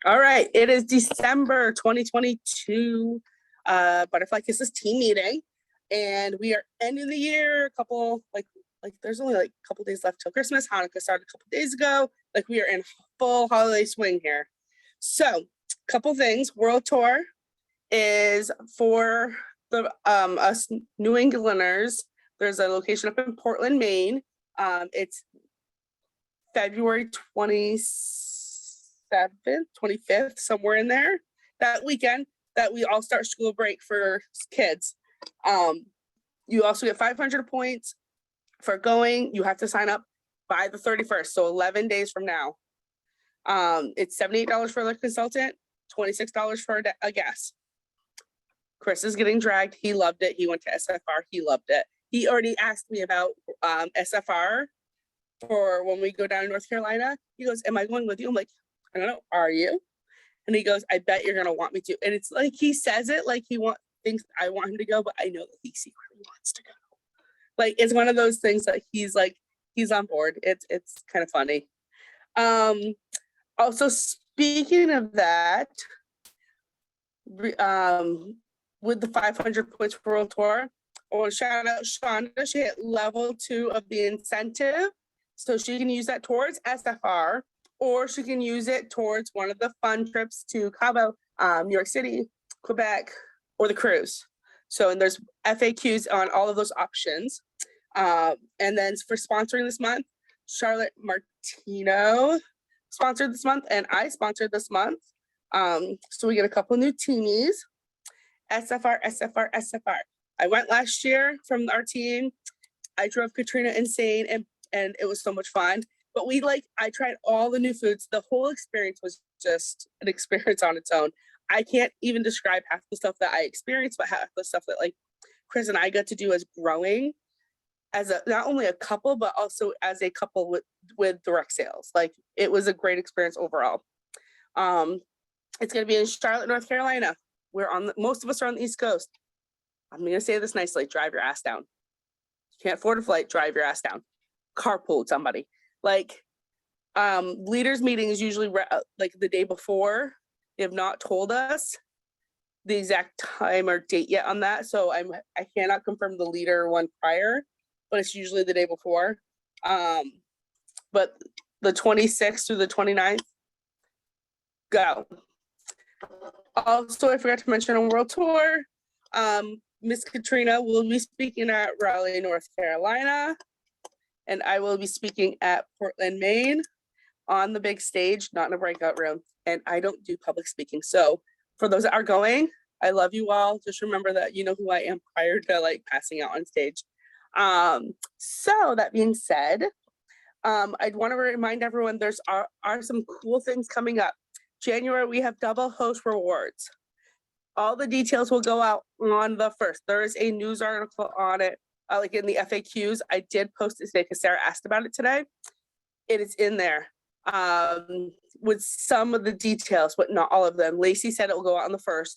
All right, it is December 2022 Butterfly Kisses team meeting, and we are ending the year. A couple like there's only like a couple days left till Christmas. Hanukkah started a couple days ago. Like we are in full holiday swing here. So, couple things. World Tour is for the us New Englanders. There's a location up in Portland, Maine. It's February 27th, 25th, somewhere in there, that weekend that we all start school break for kids. You also get 500 points for going. You have to sign up by the 31st, so 11 days from now. It's $78 for the consultant, $26 for a guest. Chris is getting dragged. He loved it. He went to SFR. He loved it. He already asked me about SFR for when we go down to North Carolina. He goes, am I going with you? I'm like, I don't know, are you? And he goes, I bet you're gonna want me to. And it's like he says it like thinks I want him to go, but I know that he secretly wants to go. Like it's one of those things that he's on board. It's kind of funny. Also speaking of that, with the 500 points for World Tour, I want to shout out Shonda. She hit level 2 of the incentive. So she can use that towards SFR, or she can use it towards one of the fun trips to Cabo, New York City, Quebec, or the cruise. So, and there's FAQs on all of those options. And then for sponsoring this month, Charlotte Martino sponsored this month, and I sponsored this month. So we get a couple new teamies. SFR. I went last year from our team. I drove Katrina insane, and it was so much fun. But I tried all the new foods. The whole experience was just an experience on its own. I can't even describe half the stuff that I experienced, but half the stuff that Chris and I got to do as growing as not only a couple, but also as a couple with direct sales. Like it was a great experience overall. It's going to be in Charlotte, North Carolina. Most of us are on the East Coast. I'm going to say this nicely, drive your ass down. You can't afford a flight, drive your ass down. Carpool with somebody. Leaders meeting is usually the day before. They have not told us the exact time or date yet on that, so I cannot confirm the leader one prior, but it's usually the day before. But the 26th through the 29th, go. Also, I forgot to mention on World Tour, Miss Katrina will be speaking at Raleigh, North Carolina, and I will be speaking at Portland, Maine, on the big stage, not in a breakout room. And I don't do public speaking. So for those that are going, I love you all. Just remember that you know who I am prior to passing out on stage. So that being said, I'd want to remind everyone there's are some cool things coming up. January, we have double host rewards. All the details will go out on the 1st. There is a news article on it, in the FAQs. I did post it today because Sarah asked about it today. It is in there with some of the details, but not all of them. Lacey said it will go out on the 1st.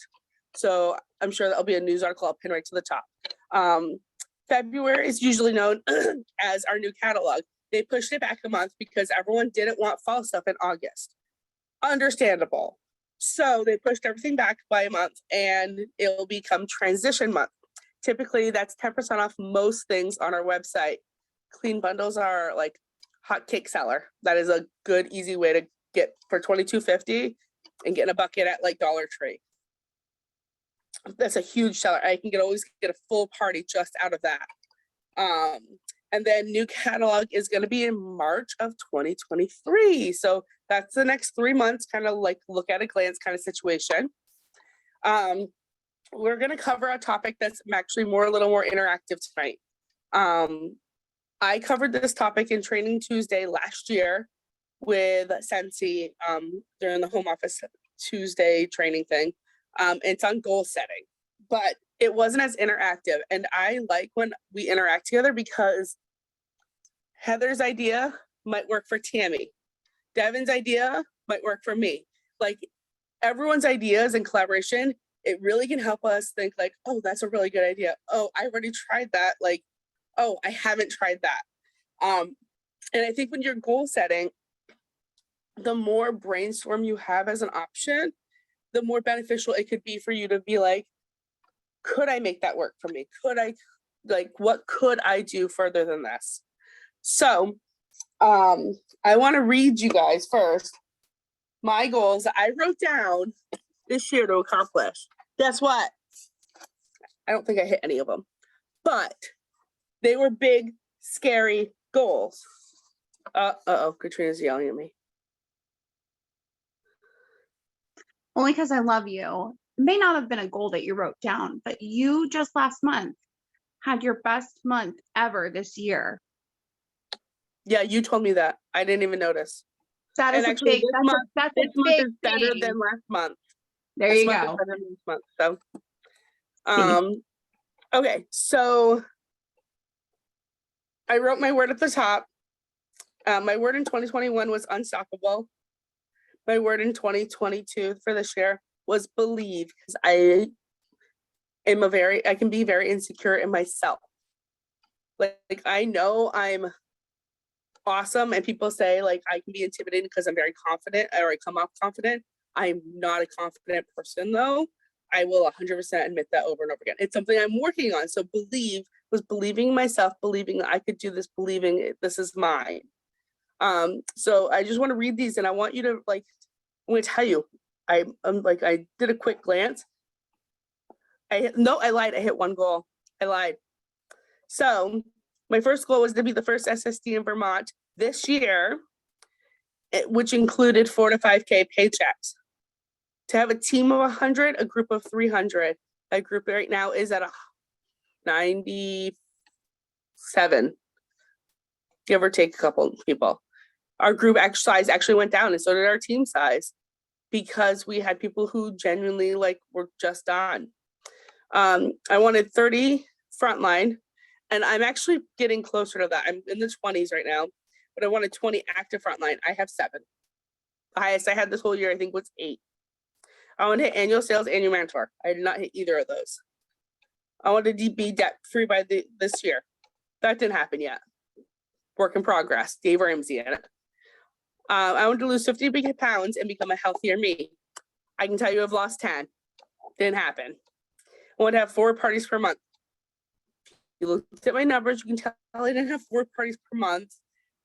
So I'm sure that'll be a news article. I'll pin right to the top. February is usually known as our new catalog. They pushed it back a month because everyone didn't want fall stuff in August. Understandable. So they pushed everything back by a month, and it'll become transition month. Typically, that's 10% off most things on our website. Clean bundles are hot cake seller. That is a good, easy way to get for $22.50 and get in a bucket at Dollar Tree. That's a huge seller. I can always get a full party just out of that. And then new catalog is going to be in March of 2023. So that's the next 3 months, kind of look at a glance kind of situation. We're going to cover a topic that's actually a little more interactive tonight. I covered this topic in Training Tuesday last year with Sensi during the home office Tuesday training thing. It's on goal setting, but it wasn't as interactive. And I like when we interact together because Heather's idea might work for Tammy. Devin's idea might work for me. Everyone's ideas and collaboration, it really can help us think oh, that's a really good idea. Oh, I already tried that. Oh, I haven't tried that. And I think when you're goal setting, the more brainstorm you have as an option, the more beneficial it could be for you to be like, could I make that work for me? Could I, like, what could I do further than this? So I want to read you guys first my goals that I wrote down this year to accomplish. Guess what? I don't think I hit any of them, but they were big, scary goals. Uh-oh, Katrina's yelling at me. Only because I love you. It may not have been a goal that you wrote down, but you just last month had your best month ever this year. Yeah, you told me that. I didn't even notice. That is And a actually, big, this that's month, a, that's this a month big is better thing. than last month. There This you month is go. better than this month. So, okay, so I wrote my word at the top. My word in 2021 was unstoppable. My word in 2022 for this year was believe, because I can be very insecure in myself. Like I know I'm awesome, and people say like I can be intimidating because I'm very confident or I come off confident. I'm not a confident person though. I will 100% admit that over and over again. It's something I'm working on. So believe was believing myself, believing I could do this, believing this is mine. So I just want to read these, and I want you to like. I'm going to tell you. I'm like I did a quick glance. I lied. I hit one goal. I lied. So my first goal was to be the first SSD in Vermont this year, which included 4 to 5K paychecks. To have a team of 100, a group of 300. That group right now is at 97, give or take a couple people. Our group size actually went down, and so did our team size, because we had people who genuinely like were just on. I wanted 30 frontline, and I'm actually getting closer to that. I'm in the 20s right now, but I wanted 20 active frontline. I have 7. The highest I had this whole year, I think, was 8. I wanted to hit annual sales, annual mentor. I did not hit either of those. I wanted to be debt free by this year. That didn't happen yet. Work in progress. Dave Ramsey in it. I wanted to lose 50 pounds and become a healthier me. I can tell you I've lost 10. Didn't happen. I want to have 4 parties per month. You looked at my numbers, you can tell I didn't have 4 parties per month.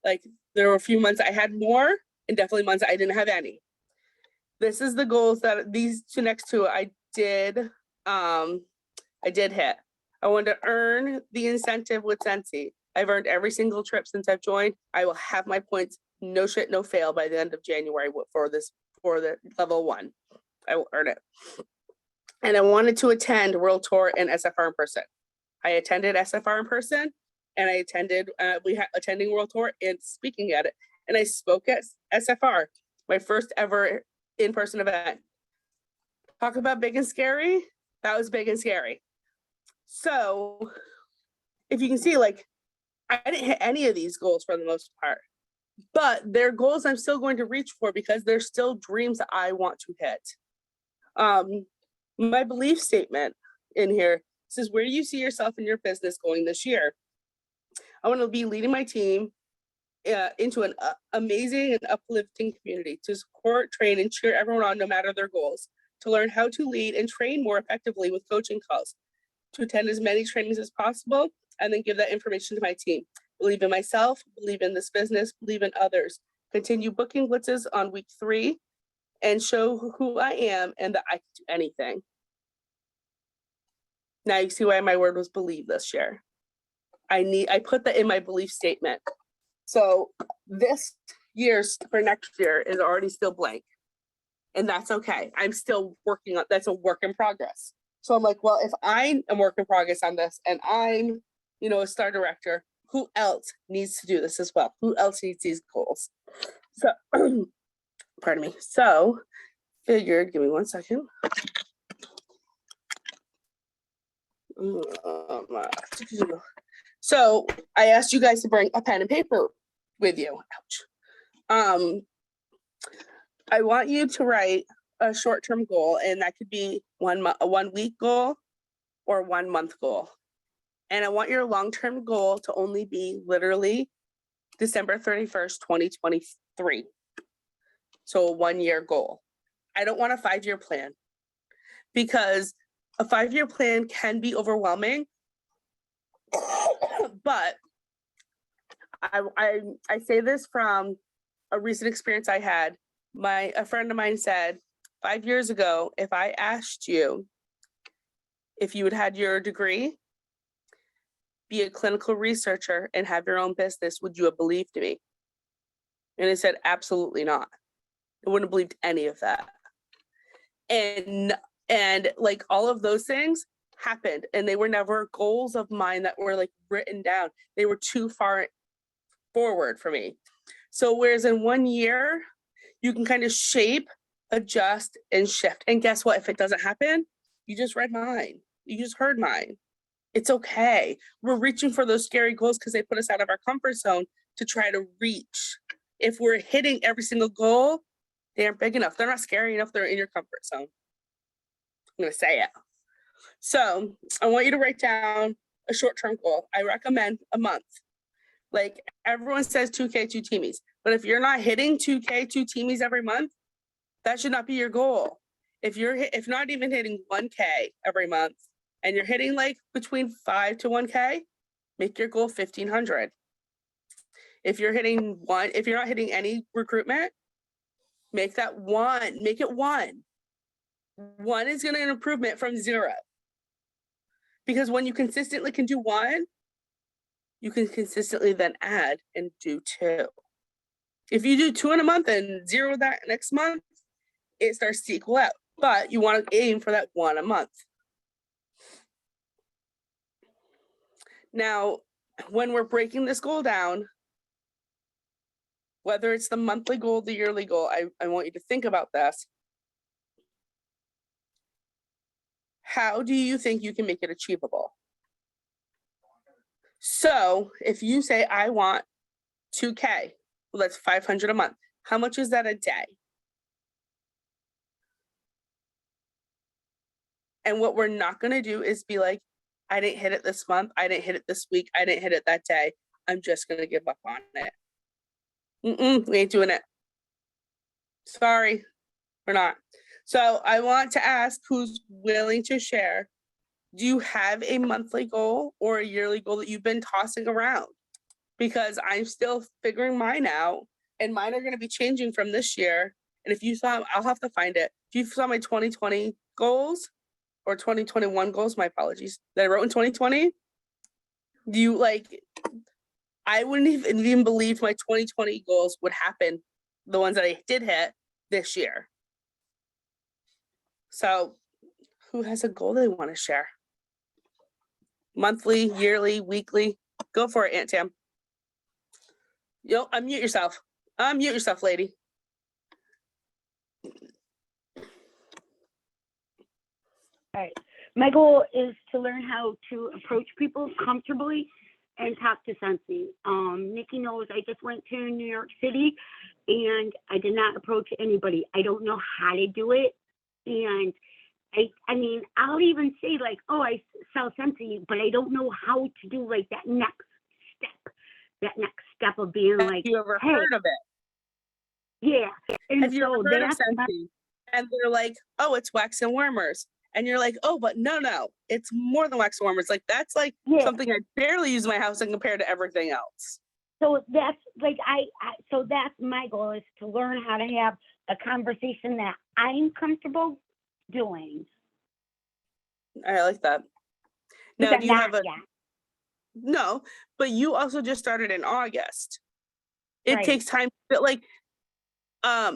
Like there were a few months I had more, and definitely months I didn't have any. This is the goals that these two next to it I did hit. I wanted to earn the incentive with Sensi. I've earned every single trip since I've joined. I will have my points, no shit, no fail, by the end of January for the level 1. I will earn it. And I wanted to attend World Tour and SFR in person. I attended SFR in person, and I attended attending World Tour and speaking at it. And I spoke at SFR, my first ever in-person event. Talk about big and scary. That was big and scary. So if you can see, like, I didn't hit any of these goals for the most part, but they're goals I'm still going to reach for because they're still dreams that I want to hit. My belief statement in here says, where do you see yourself in your business going this year? I want to be leading my team into an amazing and uplifting community to support, train, and cheer everyone on no matter their goals, to learn how to lead and train more effectively with coaching calls, to attend as many trainings as possible, and then give that information to my team. Believe in myself, believe in this business, believe in others. Continue booking blitzes on week 3 and show who I am and that I can do anything. Now you see why my word was believe this year. I put that in my belief statement. So this year's for next year is already still blank. And that's okay. I'm still working on, that's a work in progress. So I'm like, well, if I am work in progress on this and I'm, a star director, who else needs to do this as well? Who else needs these goals? So, pardon me. So figured, give me 1 second. So I asked you guys to bring a pen and paper with you. Ouch. I want you to write a short-term goal, and that could be a 1 week goal or 1 month goal. And I want your long-term goal to only be literally December 31st, 2023. So a 1-year goal. I don't want a 5-year plan because a 5-year plan can be overwhelming. But I say this from a recent experience I had. A friend of mine said 5 years ago, if I asked you if you had had your degree, be a clinical researcher, and have your own business, would you have believed me? And I said, absolutely not. I wouldn't have believed any of that. And like all of those things happened, and they were never goals of mine that were like written down. They were too far forward for me. So whereas in 1 year, you can kind of shape, adjust, and shift. And guess what? If it doesn't happen, you just read mine. You just heard mine. It's okay. We're reaching for those scary goals because they put us out of our comfort zone to try to reach. If we're hitting every single goal, they aren't big enough. They're not scary enough. They're in your comfort zone. I'm going to say it. So I want you to write down a short-term goal. I recommend a month. Like everyone says 2K, 2 teamies. But if you're not hitting 2K, 2 teamies every month, that should not be your goal. If not even hitting 1K every month, and you're hitting like between 5 to 1K, make your goal 1,500. If you're not hitting any recruitment, make it 1. 1 is going to an improvement from 0. Because when you consistently can do 1, you can consistently then add and do 2. If you do 2 in a month and 0 that next month, it starts to equal out. But you want to aim for that 1 a month. Now, when we're breaking this goal down, whether it's the monthly goal, the yearly goal, I want you to think about this. How do you think you can make it achievable? So if you say, I want 2K, well, that's 500 a month. How much is that a day? And what we're not going to do is be like, I didn't hit it this month. I didn't hit it this week. I didn't hit it that day. I'm just going to give up on it. We ain't doing it. Sorry, we're not. So I want to ask who's willing to share. Do you have a monthly goal or a yearly goal that you've been tossing around? Because I'm still figuring mine out, and mine are going to be changing from this year. And if you saw, I'll have to find it. If you saw my 2020 goals or 2021 goals, my apologies, that I wrote in 2020, I wouldn't even believe my 2020 goals would happen, the ones that I did hit this year. So who has a goal they want to share? Monthly, yearly, weekly? Go for it, Aunt Tam. Yo, unmute yourself. Unmute yourself, lady. All right. My goal is to learn how to approach people comfortably and talk to Sensi. Nikki knows I just went to New York City and I did not approach anybody. I don't know how to do it. And I mean, I'll even say like, oh, I sell Sensi, but I don't know how to do like that next step of being Have like, you ever hey, heard of it? Yeah. And Have you so ever heard of that's Sensi? And they're like, oh, it's wax and warmers. And you're like, oh, but no, it's more than wax and warmers. Like, that's like something I barely use in my house and compared to everything else. So that's like, so that's my goal, is to learn how to have a conversation that I'm comfortable doing. I like that. Now, Because do you I'm have not a, yet. no, but you also just started in August. It Right. takes time, but like,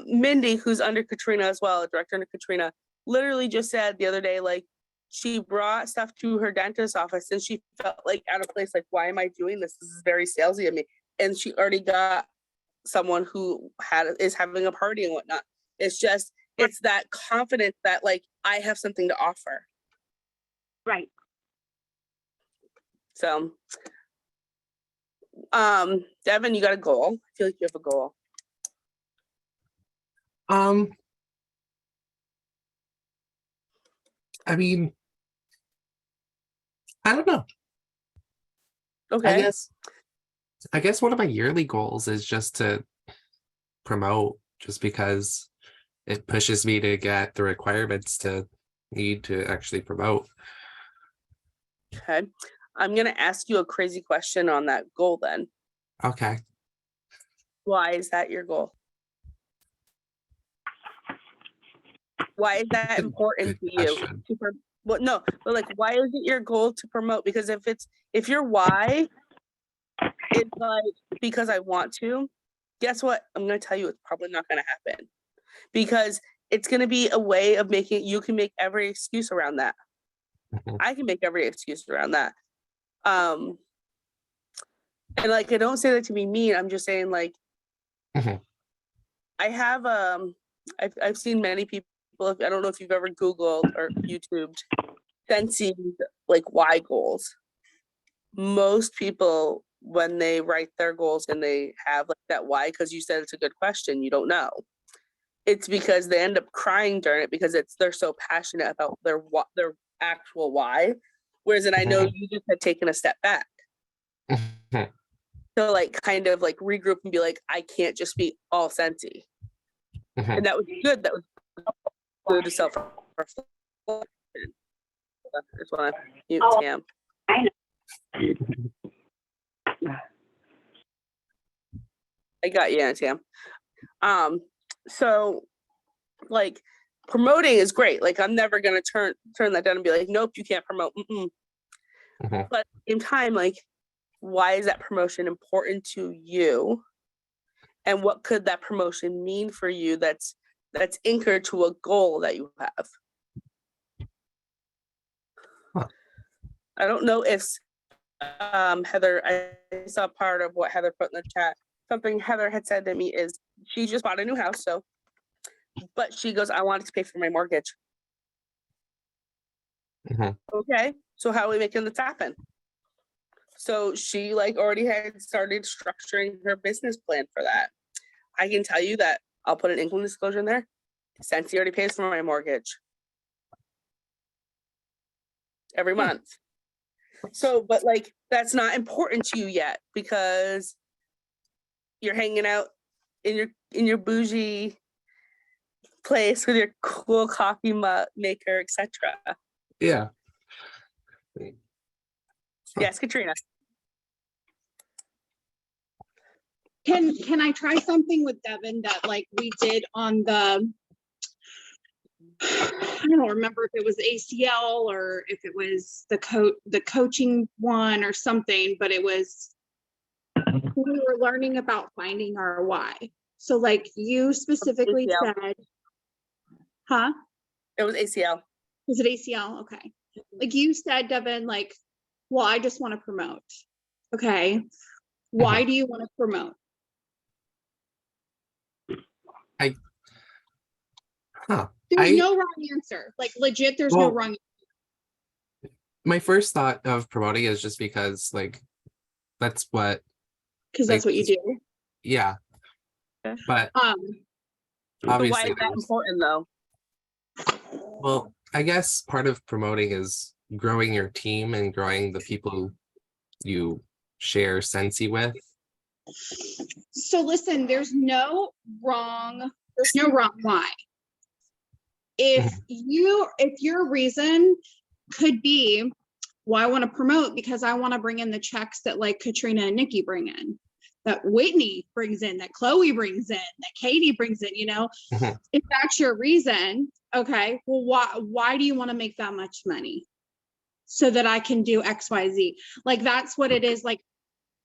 Mindy, who's under Katrina as well, a director under Katrina, literally just said the other day, like, she brought stuff to her dentist's office and she felt like out of place, like, why am I doing this? This is very salesy of me. And she already got someone who is having a party and whatnot. It's just, it's that confidence that like, I have something to offer. Right. So, Devin, you got a goal? I feel like you have a goal. I mean, I don't know. Okay. I guess one of my yearly goals is just to promote just because it pushes me to get the requirements to need to actually promote. Okay. I'm gonna ask you a crazy question on that goal then. Okay. Why is that your goal? Why is that important to Good you? question. Well, no, but like, why is it your goal to promote? Because if your why is like, because I want to, guess what? I'm gonna tell you it's probably not gonna happen. Because it's gonna be a way of you can make every excuse around that. Mhm. I can make every excuse around that. And like, I don't say that to be mean. I'm just saying like, Mhm. I have I've seen many people. I don't know if you've ever Googled or YouTubed Scentsy like why goals. Most people when they write their goals and they have like that why, because you said it's a good question, you don't know. It's because they end up crying during it because they're so passionate about their actual why. Whereas, and I know Mhm. you just had taken a step back Mhm. to like kind of like regroup and be like, I can't just be all Scentsy. Mhm. And that was good. That was good to self-reflection. I just want to mute Tam. I got you, Aunt Tam. So like promoting is great. Like I'm never gonna turn that down and be like, nope, you can't promote. Mm-mm. Mhm. But at the same time, like, why is that promotion important to you? And what could that promotion mean for you that's anchored to a goal that you have? Huh. I don't know if Heather, I saw part of what Heather put in the chat. Something Heather had said to me is she just bought a new house, but she goes, I wanted to pay for my mortgage. Mhm. Okay, so how are we making this happen? So she like already had started structuring her business plan for that. I can tell you that I'll put an income disclosure in there. Scentsy already pays for my mortgage every month. So, but like that's not important to you yet because you're hanging out in your bougie place with your cool coffee maker, etc. Yeah. Yes, Katrina. Can I try something with Devin that like we did on the, I don't remember if it was ACL or if it was the coaching one or something, but it was we were learning about finding our why. So like you specifically ACL. said, huh? It was ACL. Was it ACL? Okay. Like you said, Devin, like, well, I just want to promote. Okay. Why do you want to promote? Huh. There's no wrong answer. Like legit, there's no Well, wrong. my first thought of promoting is just because like that's what Because like that's what you do. yeah. Okay. But So why obviously is that important though? well, I guess part of promoting is growing your team and growing the people you share Scentsy with. So listen, there's no wrong why. If your reason could be, well, I want to promote because I want to bring in the checks that like Katrina and Nikki bring in, that Whitney brings in, that Chloe brings in, that Katie brings in, you know, Mhm. if that's your reason, okay, well, why do you want to make that much money? So that I can do XYZ. Like that's what it is. Like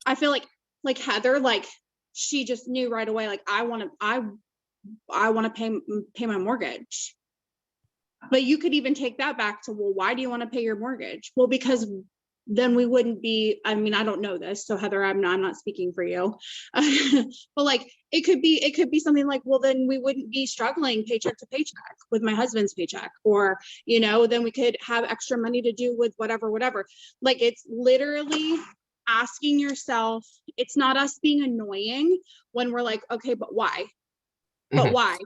I feel like Heather, like she just knew right away, like I want to pay my mortgage. But you could even take that back to, well, why do you want to pay your mortgage? Well, because then we wouldn't be, I mean, I don't know this. So Heather, I'm not speaking for you. But like it could be something like, well, then we wouldn't be struggling paycheck to paycheck with my husband's paycheck, or, you know, then we could have extra money to do with whatever. Like it's literally asking yourself, it's not us being annoying when we're like, okay, but why? But Mhm. why?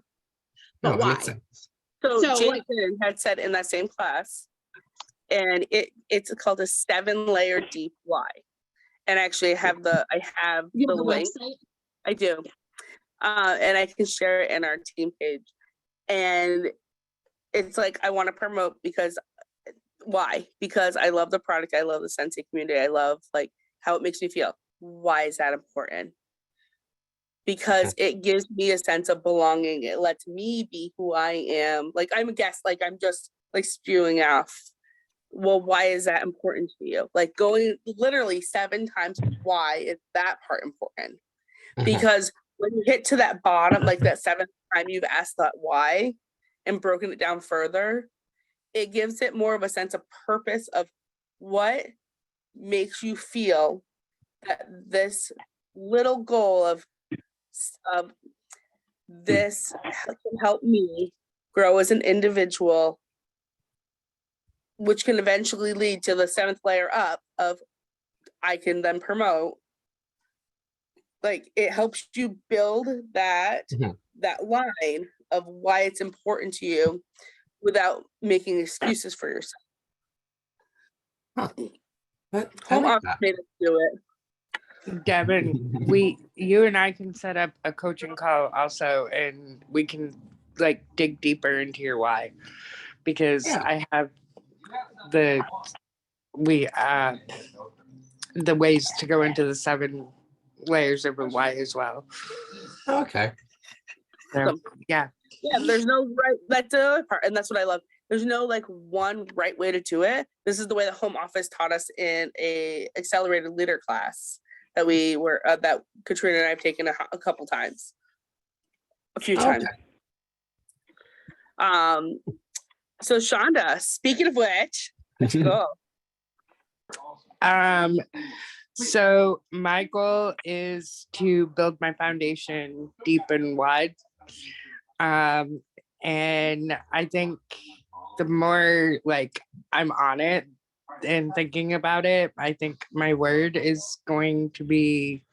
No, But that why? makes sense. So like, Jason had said in that same class, and it's called a 7-layer deep why. And actually I have you the have the link. website? I do. And I can share it in our team page. And it's like, I want to promote because why? Because I love the product. I love the Sensei community. I love like how it makes me feel. Why is that important? Because it gives me a sense of belonging. It lets me be who I am. Like I'm a guest, like I'm just like spewing off. Well, why is that important to you? Like going literally 7 times, why is that part important? Mhm. Because when you hit to that bottom, like that 7th time you've asked that why and broken it down further, it gives it more of a sense of purpose of what makes you feel that this little goal of this can help me grow as an individual, which can eventually lead to the 7th layer up of I can then promote. Like it helps you build that Mhm. that line of why it's important to you without making excuses for yourself. I Home like office that. made us do it. Devin, you and I can set up a coaching call also, and we can like dig deeper into your why, because Yeah. I have the ways to go into the 7 layers of a why as well. Okay. So, Awesome. yeah. Yeah, there's no right, that's the other part, and that's what I love. There's no like one right way to do it. This is the way the home office taught us in a accelerated leader class that we were that Katrina and I have taken a couple times, a few times. So Shonda, speaking of which, let's go. So my goal is to build my foundation deep and wide. And I think the more like I'm on it and thinking about it, I think my word is going to be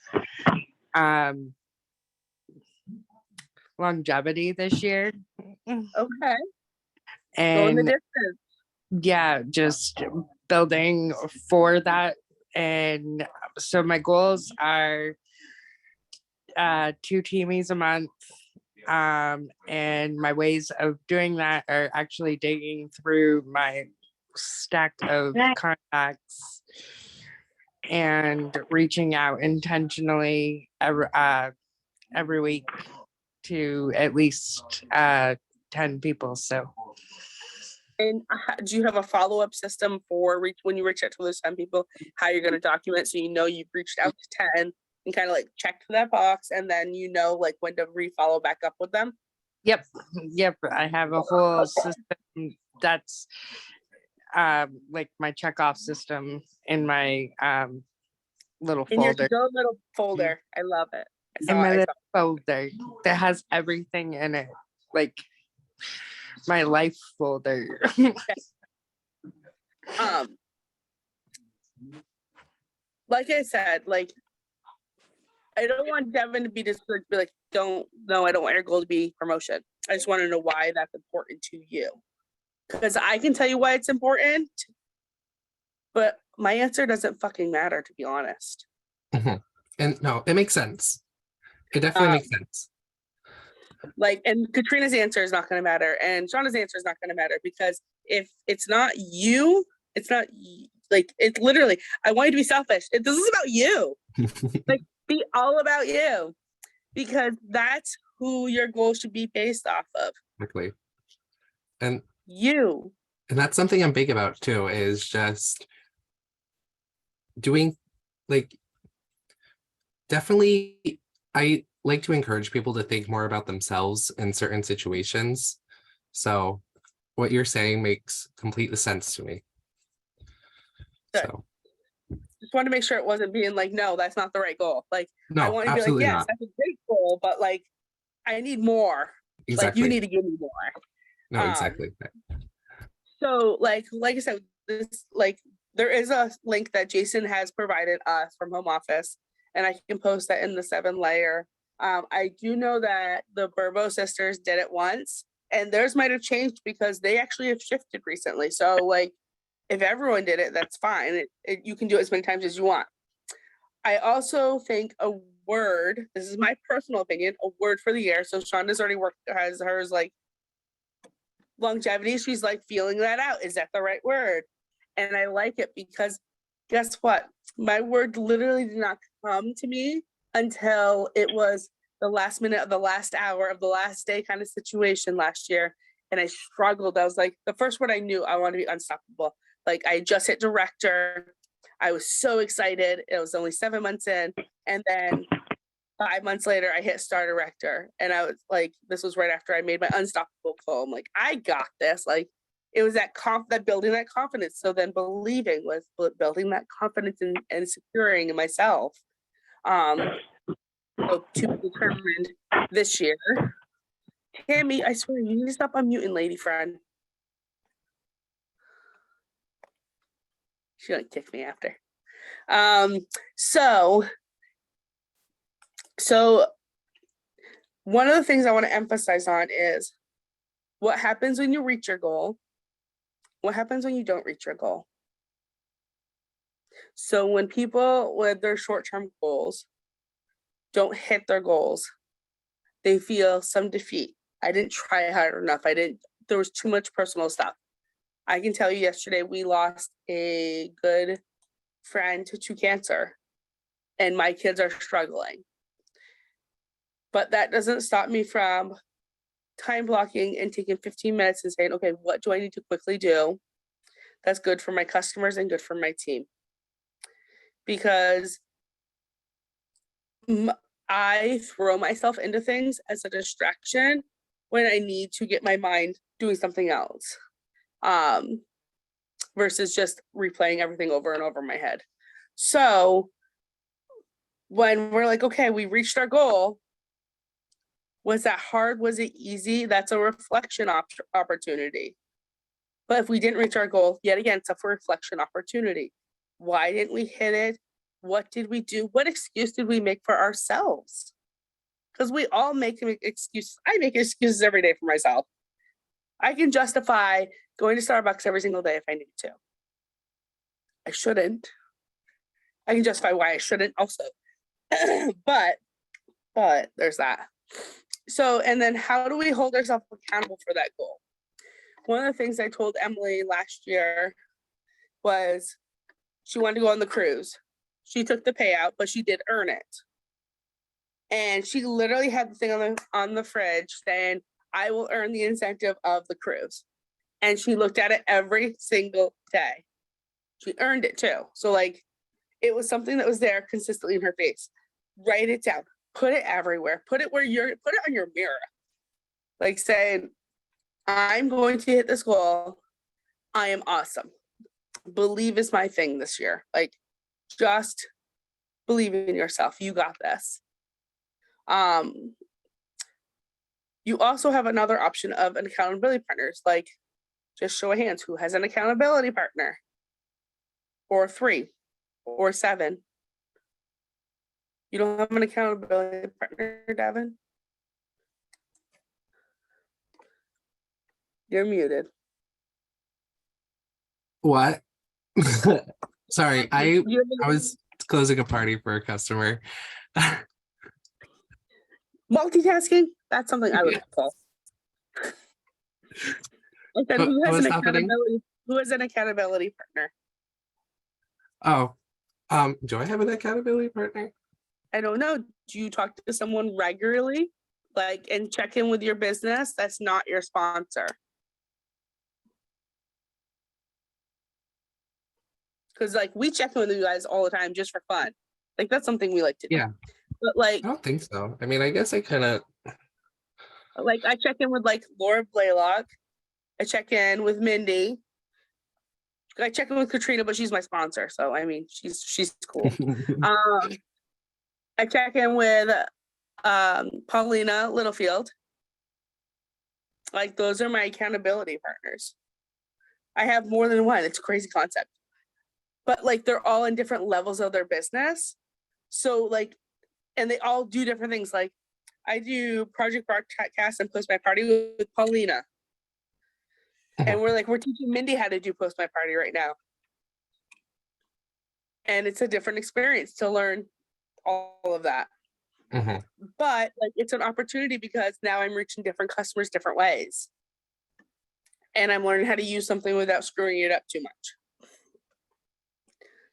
longevity this year. Okay, go in the And distance. yeah, just building for that. And so my goals are 2 teamies a month. And my ways of doing that are actually digging through my stack of contacts and reaching out intentionally every week to at least 10 people. So And do you have a follow-up system for when you reach out to those 10 people, how you're going to document so you know you've reached out to 10 and kind of like check that box, and then you know like when to re-follow back up with them? Yep, I have a whole system that's like my checkoff system in my little In your folder. little folder. I love it. In my little folder that has everything in it, like my life folder. Like I said, like I don't want Devin to be discouraged, be like, I don't want your goal to be promotion. I just want to know why that's important to you. Because I can tell you why it's important, but my answer doesn't fucking matter, to be honest. Mhm. And no, it makes sense. It definitely makes sense. Like, and Katrina's answer is not going to matter, and Shauna's answer is not going to matter, because if it's not you, it's not like, it's literally, I want you to be selfish. This is about you. Like, be all about you, because that's who your goal should be based off of. Exactly. And You. And that's something I'm big about too, is just doing like, definitely, I like to encourage people to think more about themselves in certain situations. So what you're saying makes complete sense to me. Good. So Just want to make sure it wasn't being like, no, that's not the right goal. Like, I no, want you to be like, absolutely yes, not. that's a great goal, but like, I need more. Exactly. Like, you need to give me more. No, exactly. So like I said, this, like, there is a link that Jason has provided us from home office, and I can post that in the 7 layer. I do know that the Burbo sisters did it once, and theirs might have changed because they actually have shifted recently. So like, if everyone did it, that's fine. You can do it as many times as you want. I also think a word, this is my personal opinion, a word for the year. So Shonda's already has hers like longevity. She's like feeling that out. Is that the right word? And I like it because guess what? My word literally did not come to me until it was the last minute of the last hour of the last day kind of situation last year. And I struggled. I was like, the first word I knew, I want to be unstoppable. Like I just hit director. I was so excited. It was only 7 months in. And then 5 months later, I hit star director. And I was like, this was right after I made my unstoppable goal. I'm like, I got this. Like it was that that building that confidence. So then believing with building that confidence and securing in myself. So to be determined this year. Tammy, I swear you need to stop unmuting, lady friend. She gonna kick me after. So one of the things I want to emphasize on is what happens when you reach your goal. What happens when you don't reach your goal? So when people with their short-term goals don't hit their goals, they feel some defeat. I didn't try hard enough. There was too much personal stuff. I can tell you yesterday we lost a good friend to cancer and my kids are struggling. But that doesn't stop me from time blocking and taking 15 minutes and saying, okay, what do I need to quickly do that's good for my customers and good for my team? Because I throw myself into things as a distraction when I need to get my mind doing something else, versus just replaying everything over and over in my head. So when we're like, okay, we reached our goal, was that hard? Was it easy? That's a reflection opportunity. But if we didn't reach our goal, yet again, it's a reflection opportunity. Why didn't we hit it? What did we do? What excuse did we make for ourselves? Because we all make excuses. I make excuses every day for myself. I can justify going to Starbucks every single day if I need to. I shouldn't. I can justify why I shouldn't also. but there's that. So, and then how do we hold ourselves accountable for that goal? One of the things I told Emily last year was she wanted to go on the cruise. She took the payout, but she did earn it. And she literally had the thing on the fridge saying, I will earn the incentive of the cruise. And she looked at it every single day. She earned it too. So like, it was something that was there consistently in her face. Write it down, put it everywhere, put it on your mirror. Like saying, I'm going to hit this goal. I am awesome. Believe is my thing this year. Like, just believe in yourself. You got this. You also have another option of an accountability partners. Like, just show of hands. Who has an accountability partner? Or 3 or 7. You don't have an accountability partner, Devin? You're muted. What? Sorry, I was closing a party for a customer. Multitasking? That's something I would pull. Okay, who has an accountability? Who has an accountability partner? Oh, do I have an accountability partner? I don't know. Do you talk to someone regularly? Like, and check in with your business that's not your sponsor? Because like we check in with you guys all the time just for fun. Like that's something we like to do. Yeah. But like I don't think so. I mean, I guess I kind of. Like I check in with like Laura Blaylock. I check in with Mindy. I check in with Katrina, but she's my sponsor. So I mean, she's cool. I check in with Paulina Littlefield. Like those are my accountability partners. I have more than one. It's a crazy concept. But like they're all in different levels of their business. So like, and they all do different things. Like I do project broadcast and post my party with Paulina. And we're teaching Mindy how to do post my party right now. And it's a different experience to learn all of that. Mhm. But like it's an opportunity because now I'm reaching different customers different ways. And I'm learning how to use something without screwing it up too much.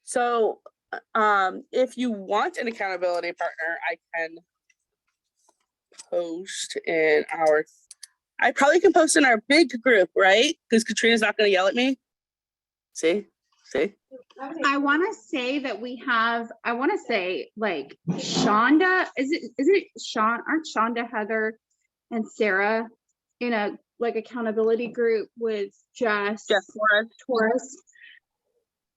So if you want an accountability partner, I can post in our, I probably can post in our big group, right? Because Katrina's not gonna yell at me. See? I want to say that we have, I want to say like Shonda, is it Sean, aren't Shonda, Heather and Sarah in a like accountability group with just Jeff Forrest. Taurus?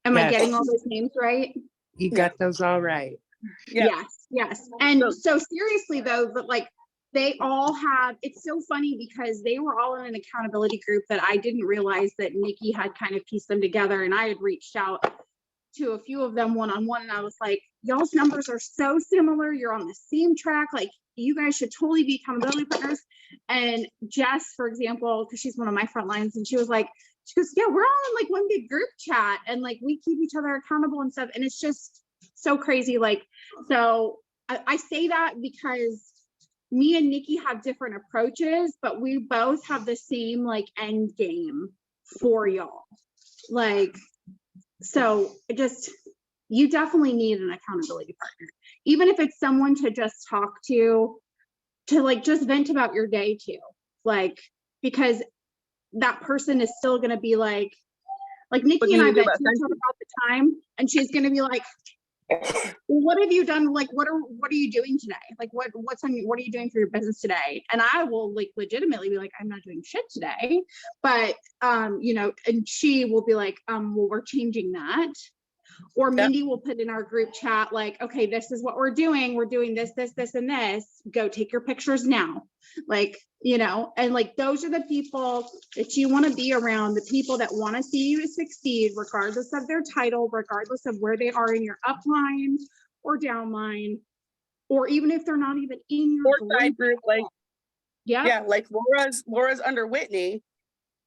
Am I Yes. getting all those names right? You got those all right. Yeah. Yes. And so seriously though, but like they all have, it's so funny because they were all in an accountability group that I didn't realize that Nikki had kind of pieced them together, and I had reached out to a few of them one-on-one, and I was like, y'all's numbers are so similar. You're on the same track. Like you guys should totally be accountability partners. And Jess, for example, because she's one of my front lines, and she goes, yeah, we're all in like one big group chat and like we keep each other accountable and stuff. And it's just so crazy. Like, so I say that because me and Nikki have different approaches, but we both have the same like end game for y'all. Like, so it just, you definitely need an accountability partner, even if it's someone to just talk to like just vent about your day to, like, because that person is still going to be like Nikki and I vent to each other all the time, and she's going to be like, what have you done? Like, what are you doing today? Like, what are you doing for your business today? And I will like legitimately be like, I'm not doing shit today, but you know, and she will be like, well, we're changing that. Or Mindy will put in our group chat, like, okay, this is what we're doing. We're doing this, and this. Go take your pictures now. Like, you know, and like, those are the people that you want to be around, the people that want to see you succeed, regardless of their title, regardless of where they are in your upline or downline, or even if they're not even in your side group, like, yeah, yeah, like Laura's under Whitney,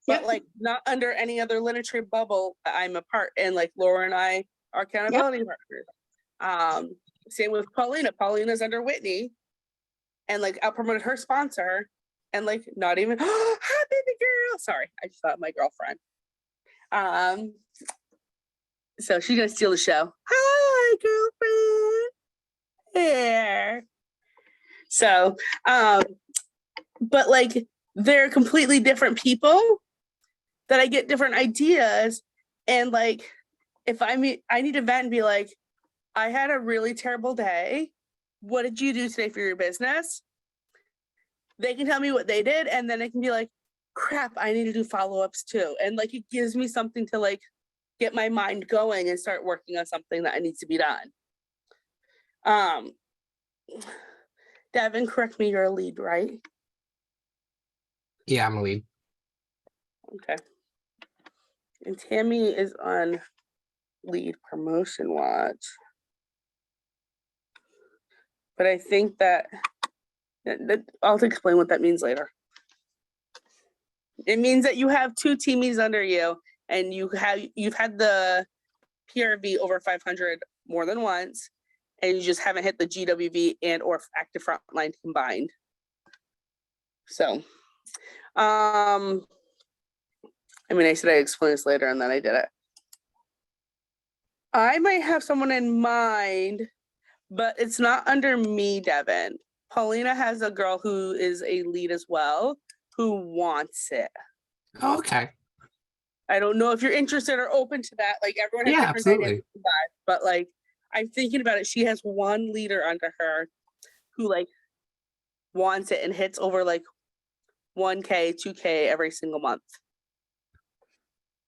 but like not under any other literature bubble that I'm a part. And like Laura and I are accountability partners. Same with Paulina. Paulina's under Whitney, and like I promoted her sponsor, and like not even hi baby girl. Sorry, I just thought of my girlfriend. So she's gonna steal the show. Hi girlfriend. Here. So but like they're completely different people that I get different ideas. And like if I need to vent and be like, I had a really terrible day. What did you do today for your business? They can tell me what they did, and then I can be like, crap, I need to do follow-ups too. And like it gives me something to like get my mind going and start working on something that needs to be done. Devin, correct me, you're a lead, right? Yeah, I'm a lead. Okay. And Tammy is on lead promotion watch. But I think that I'll explain what that means later. It means that you have 2 teamies under you, and you've had the PRV over 500 more than once, and you just haven't hit the GWV and or active frontline combined. So, I mean, I said I'd explain this later, and then I did it. I might have someone in mind, but it's not under me, Devin. Paulina has a girl who is a lead as well, who wants it. Oh, okay. I don't know if you're interested or open to that. Like everyone has different absolutely. dynamics with that, but like I'm thinking about it. She has one leader under her who like wants it and hits over like 1K, 2K every single month.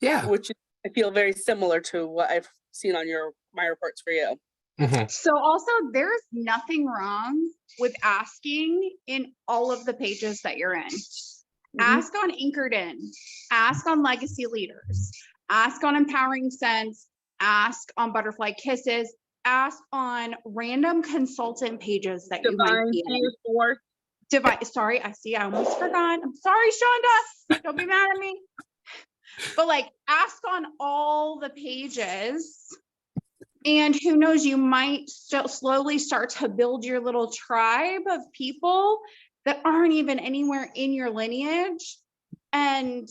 Yeah. Which I feel very similar to what I've seen on my reports for you. Mhm. So also there's nothing wrong with asking in all of the pages that you're in. Ask on Anchored In, ask on Legacy Leaders, ask on Empowering Sense, ask on Butterfly Kisses, ask on random consultant pages that you might be in. Sorry, I almost forgot. I'm sorry, Shonda. Don't be mad at me. But like ask on all the pages And who knows, you might still slowly start to build your little tribe of people that aren't even anywhere in your lineage. And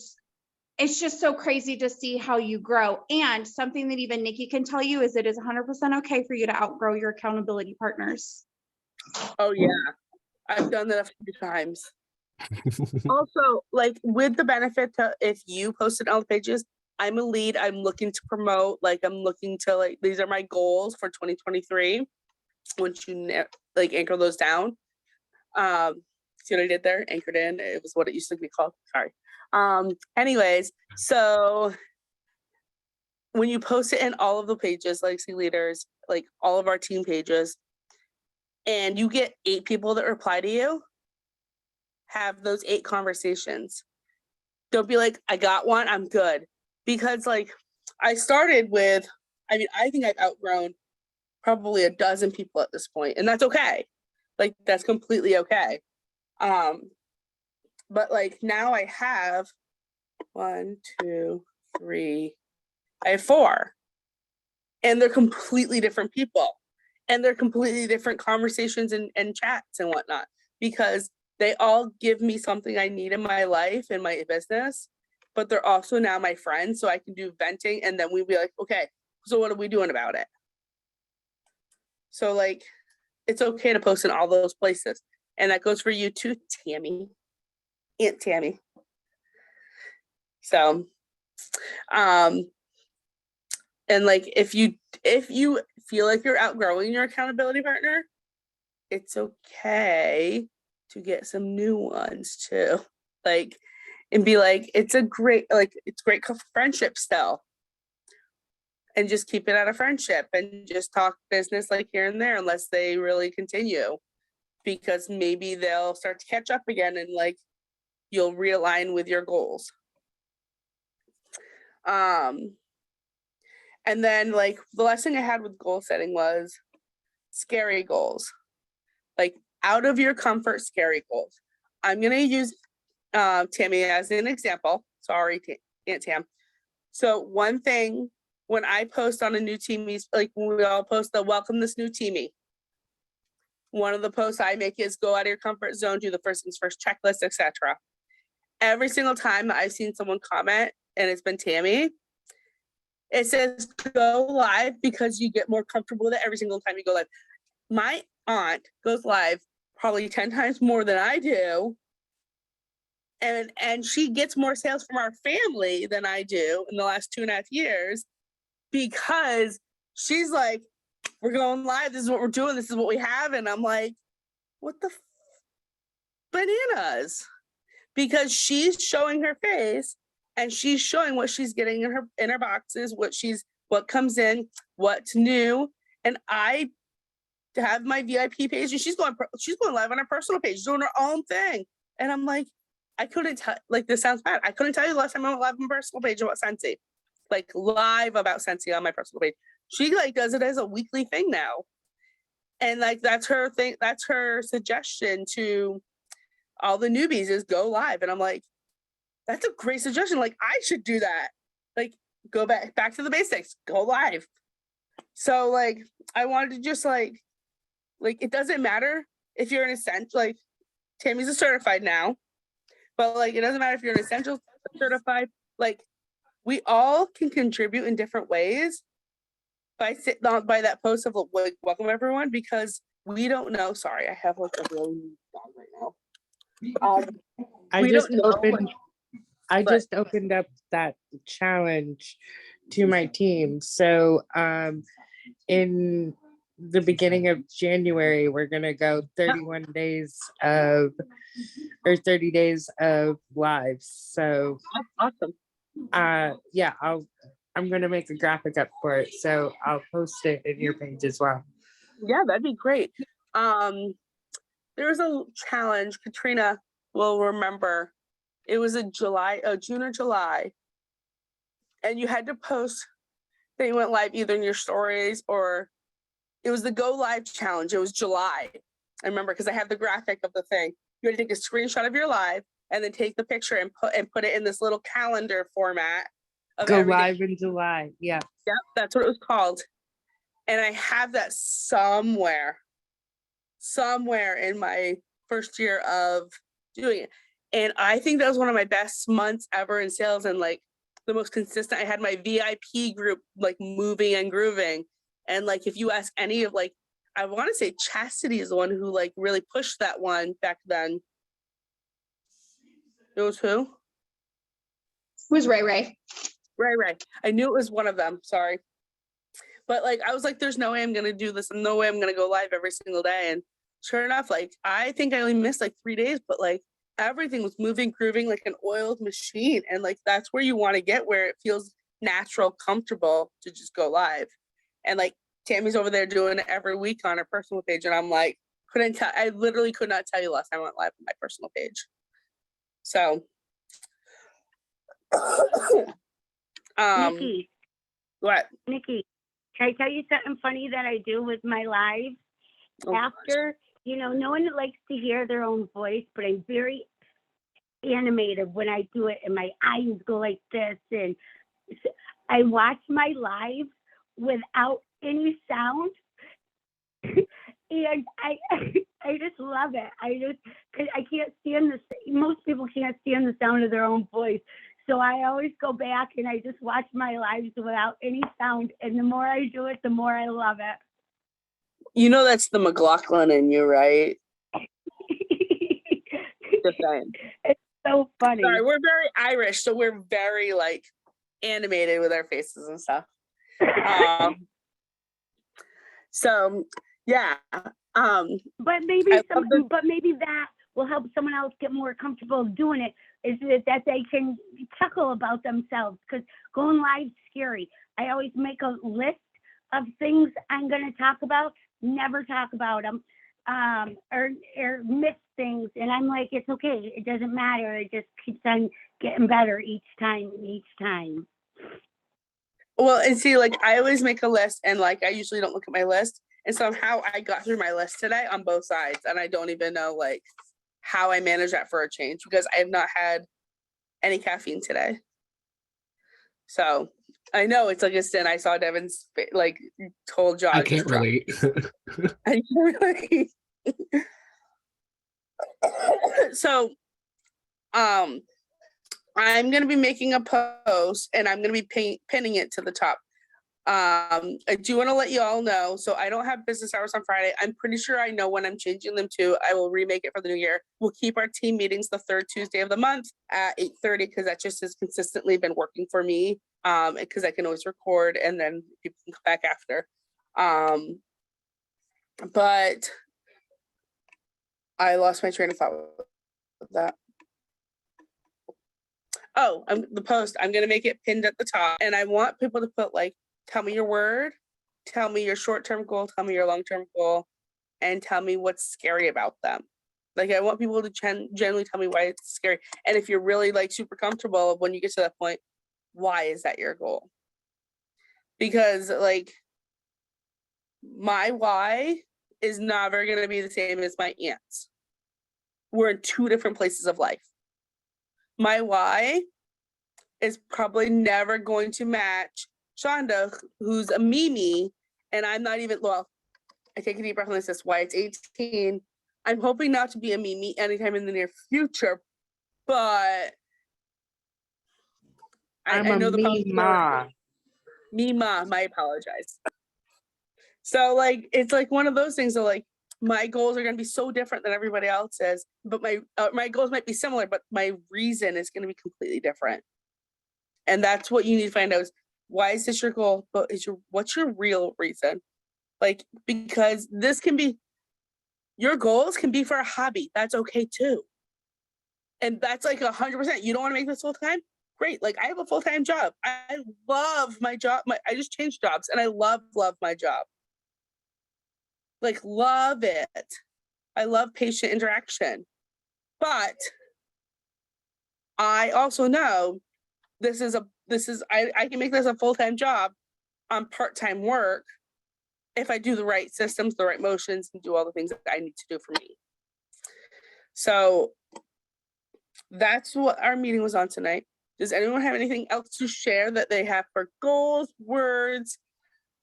it's just so crazy to see how you grow. And something that even Nikki can tell you is it is 100% okay for you to outgrow your accountability partners. Oh yeah, I've done that a few times. Also, like with the benefit to if you posted all the pages, I'm a lead. I'm looking to promote. Like I'm looking to like these are my goals for 2023. Once you like anchor those down, see what I did there? Anchored in. It was what it used to be called. Sorry. Anyways, so when you post it in all of the pages, Legacy Leaders, like all of our team pages, and you get 8 people that reply to you, have those 8 conversations. Don't be like, I got one, I'm good. Because like I started with, I mean, I think I've outgrown probably a dozen people at this point, and that's okay. Like that's completely okay. But like now I have 1, 2, 3, I have 4. And they're completely different people. And they're completely different conversations and chats and whatnot. Because they all give me something I need in my life and my business. But they're also now my friends. So I can do venting and then we'd be like, okay, so what are we doing about it? So like, it's okay to post in all those places. And that goes for you too, Tammy. Aunt Tammy. So, and like if you feel like you're outgrowing your accountability partner, it's okay to get some new ones too. Like, and be like, it's great friendship still. And just keep it at a friendship and just talk business like here and there unless they really continue. Because maybe they'll start to catch up again and like you'll realign with your goals. And then like the last thing I had with goal setting was scary goals. Like out of your comfort, scary goals. I'm gonna use Tammy as an example. Sorry, Aunt Tam. So one thing when I post on a new teamie, like when we all post the welcome this new teamie. One of the posts I make is go out of your comfort zone, do the first things first checklist, etc. Every single time I've seen someone comment, and it's been Tammy, it says go live because you get more comfortable with it every single time you go live. My aunt goes live probably 10 times more than I do. And she gets more sales from our family than I do in the last 2.5 years because she's like, we're going live. This is what we're doing. This is what we have. And I'm like, what the bananas? Because she's showing her face and she's showing what she's getting in her boxes, what comes in, what's new. And I have my VIP page and she's going live on her personal page, doing her own thing. And I'm like, I couldn't tell, like, this sounds bad. I couldn't tell you the last time I went live on my personal page about Scentsy, like live about Scentsy on my personal page. She like does it as a weekly thing now. And like, that's her thing. That's her suggestion to all the newbies is go live. And I'm like, that's a great suggestion. Like I should do that. Like go back to the basics, go live. So like, I wanted to just like it doesn't matter if you're an essential, like Tammy's a certified now, but like, it doesn't matter if you're an essential certified, like we all can contribute in different ways by that post of like, welcome everyone, because we don't know. Sorry, I have like a really dog right now. I just opened up that challenge to my team. So in the beginning of January, we're gonna go 30 days of lives. So awesome. Yeah, I'm gonna make a graphic up for it. So I'll post it in your page as well. Yeah, that'd be great. There was a challenge, Katrina will remember. It was in June or July. And you had to post that you went live either in your stories or it was the Go Live challenge. It was July. I remember because I have the graphic of the thing. You had to take a screenshot of your live and then take the picture and put it in this little calendar format. Go live in July. Yeah. Yep, that's what it was called. And I have that somewhere in my first year of doing it. And I think that was one of my best months ever in sales, and like the most consistent. I had my VIP group like moving and grooving. And like if you ask any of like, I want to say Chastity is the one who like really pushed that one back then. It was who? Who's Ray Ray? Right. I knew it was one of them. Sorry. But like, I was like, there's no way I'm going to do this. And no way I'm going to go live every single day. And sure enough, like, I think I only missed like 3 days, but like everything was moving, grooving like an oiled machine. And like, that's where you want to get, where it feels natural, comfortable to just go live. And like, Tammy's over there doing it every week on her personal page. And I'm like, I literally could not tell you last time I went live on my personal page. So, Nikki, what? Nikki, can I tell you something funny that I do with my lives? Oh, After, no one likes to hear their own voice, but I'm very animated when I do it, and my eyes go like this, and I watch my lives without any sound, and I just love it. Cause I can't stand most people can't stand the sound of their own voice. So I always go back and I just watch my lives without any sound. And the more I do it, the more I love it. You know that's the McLaughlin in you, right? Just saying. It's so funny. Sorry, we're very Irish, so we're very like animated with our faces and stuff. So yeah. But maybe that will help someone else get more comfortable doing it. Is that they can chuckle about themselves, because going live's scary. I always make a list of things I'm going to talk about, never talk about them, or miss things. And I'm like, it's okay. It doesn't matter. It just keeps on getting better each time. Well, and see, like I always make a list, and like I usually don't look at my list. And somehow I got through my list today on both sides, and I don't even know like how I managed that for a change, because I have not had any caffeine today. So I know it's like a sin. I saw Devin's like whole jaw. I can't relate. I can't relate. So, I'm gonna be making a post, and I'm gonna be pinning it to the top. I do want to let you all know, so I don't have business hours on Friday. I'm pretty sure I know when I'm changing them to. I will remake it for the new year. We'll keep our team meetings the third Tuesday of the month at 8:30, because that just has consistently been working for me. Because I can always record and then people can come back after. But I lost my train of thought with that. Oh, the post, I'm gonna make it pinned at the top, and I want people to put like, tell me your word, tell me your short-term goal, tell me your long-term goal, and tell me what's scary about them. Like I want people to generally tell me why it's scary. And if you're really like super comfortable, when you get to that point, why is that your goal? Because like my why is never going to be the same as my aunt's. We're in two different places of life. My why is probably never going to match Shonda, who's a Mimi, and I'm not even, well, I take a deep breath and this is why it's 18. I'm hoping not to be a Mimi anytime in the near future, but I know the Mima. Mima, I apologize. So like, it's like one of those things that like, my goals are going to be so different than everybody else's, but my goals might be similar, but my reason is going to be completely different. And that's what you need to find out is, why is this your goal? But what's your real reason? Like, because this can be, your goals can be for a hobby. That's okay too. And that's like 100%. You don't want to make this full time? Great. Like I have a full-time job. I love my job. I just changed jobs and I love my job. Like love it. I love patient interaction. But I also know I can make this a full-time job on part-time work if I do the right systems, the right motions, and do all the things that I need to do for me. So that's what our meeting was on tonight. Does anyone have anything else to share that they have for goals, words,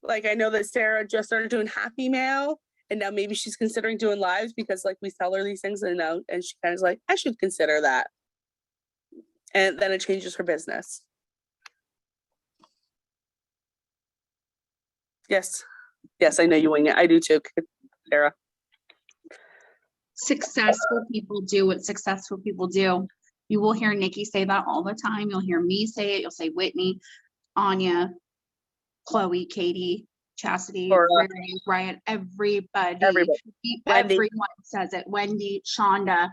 Like, I know that Sarah just started doing Happy Mail, and now maybe she's considering doing lives because like we tell her these things and now, and she kind of like, I should consider that. And then it changes her business. Yes. Yes, I know you wing it. I do too, Sarah. Successful people do what successful people do. You will hear Nikki say that all the time. You'll hear me say it. You'll say Whitney, Anya, Chloe, Katie, Chastity, Or, Rarity, Ryan, everybody. Everybody. Wendy. Everyone says it. Wendy, Shonda,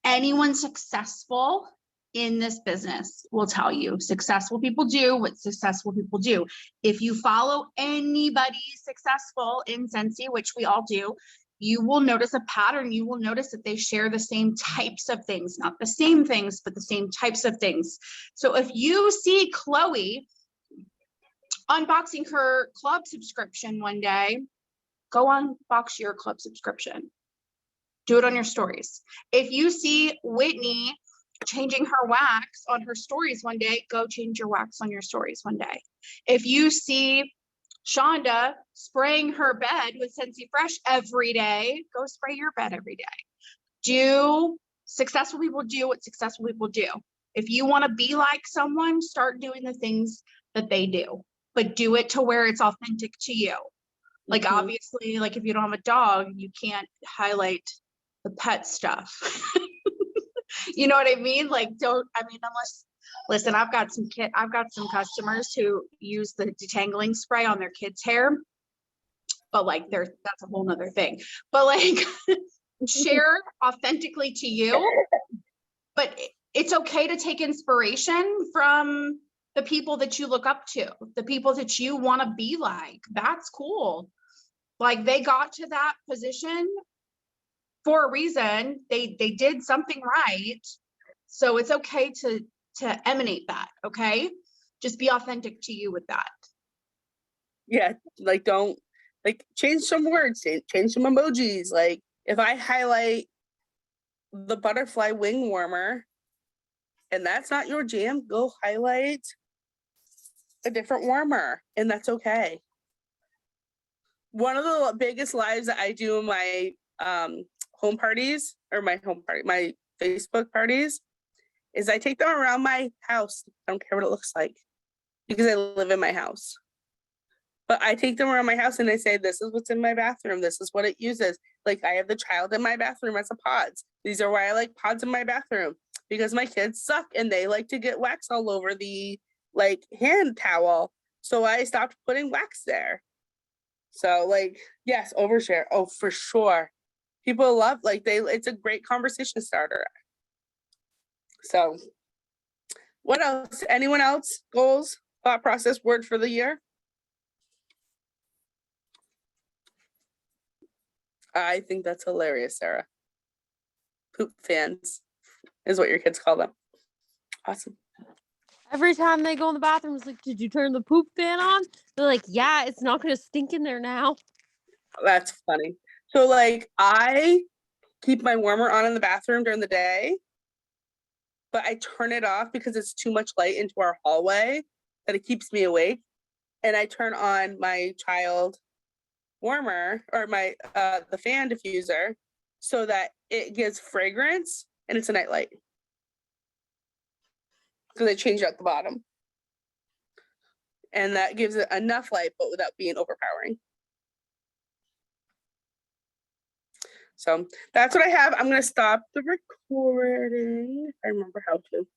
anyone successful in this business will tell you successful people do what successful people do. If you follow anybody successful in Scentsy, which we all do, you will notice a pattern. You will notice that they share the same types of things, not the same things, but the same types of things. So if you see Chloe unboxing her club subscription one day, go unbox your club subscription. Do it on your stories. If you see Whitney changing her wax on her stories one day, go change your wax on your stories one day. If you see Shonda spraying her bed with Scentsy Fresh every day, go spray your bed every day. Successful people do what successful people do. If you want to be like someone, start doing the things that they do, but do it to where it's authentic to you. Like obviously, like if you don't have a dog, you can't highlight the pet stuff. You know what I mean? Like, unless, listen, I've got some customers who use the detangling spray on their kids' hair, but like that's a whole nother thing. But like share authentically to you, but it's okay to take inspiration from the people that you look up to, the people that you want to be like. That's cool. Like they got to that position for a reason. They did something right. So it's okay to emanate that. Okay. Just be authentic to you with that. Yeah. Like, don't like change some words, change some emojis. Like if I highlight the butterfly wing warmer and that's not your jam, go highlight a different warmer, and that's okay. One of the biggest lives that I do in my home parties, or my Facebook parties, is I take them around my house. I don't care what it looks like because I live in my house. But I take them around my house and I say, this is what's in my bathroom. This is what it uses. Like I have the child in my bathroom as a pods. These are why I like pods in my bathroom, because my kids suck and they like to get wax all over the like hand towel. So I stopped putting wax there. So like, yes, overshare. Oh, for sure. People love, like it's a great conversation starter. So what else? Anyone else? Goals, thought process, word for the year? I think that's hilarious, Sarah. Poop fans is what your kids call them. Awesome. Every time they go in the bathroom, it's like, did you turn the poop fan on? They're like, yeah, it's not going to stink in there now. That's funny. So like I keep my warmer on in the bathroom during the day, but I turn it off because it's too much light into our hallway that it keeps me awake. And I turn on my child warmer, or my the fan diffuser, so that it gives fragrance and it's a night light. Because I change out the bottom. And that gives it enough light, but without being overpowering. So that's what I have. I'm going to stop the recording. I remember how to.